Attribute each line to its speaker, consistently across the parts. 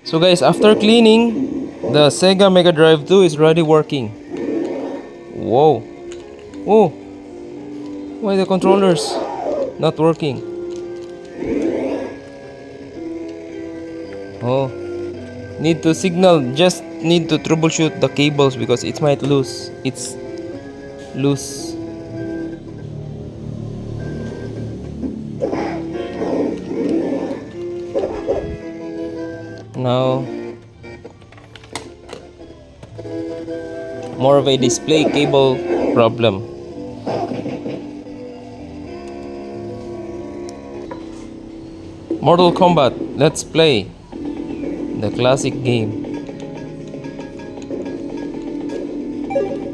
Speaker 1: So guys, after cleaning, the Sega Mega Drive 2 is already working. Whoa. Oh, why the controllers not working? Oh, need to signal, just need to troubleshoot the cables because it might lose. It's loose. Now, more of a display cable problem. Mortal Kombat, let's play the classic game.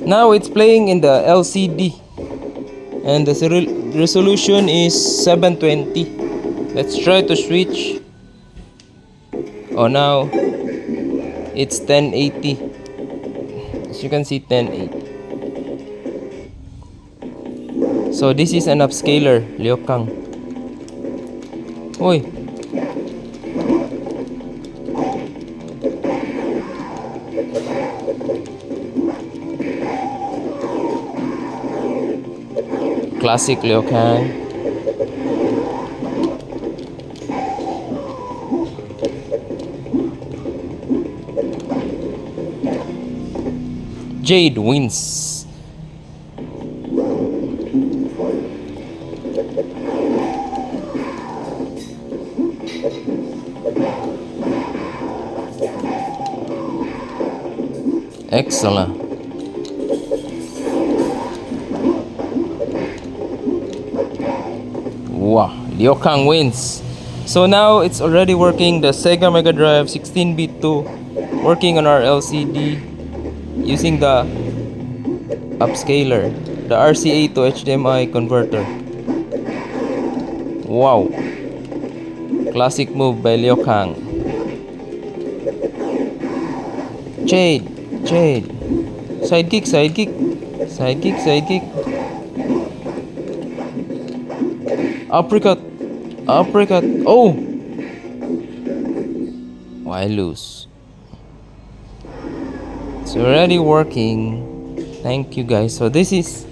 Speaker 1: Now it's playing in the LCD and the resolution is 720. Let's try to switch. Oh, now it's 1080. As you can see, 1080. So this is an upscaler, Liokang. Oi. Classic Liokang. Jade wins. Excellent. Wow, Liokang wins. So now it's already working, the Sega Mega Drive 16-bit 2 working on our LCD using the upscaler, the RCA to HDMI converter. Wow, classic move by Liokang. Jade, sidekick, uppercut. Oh, why lose? It's already working. Thank you guys. So this is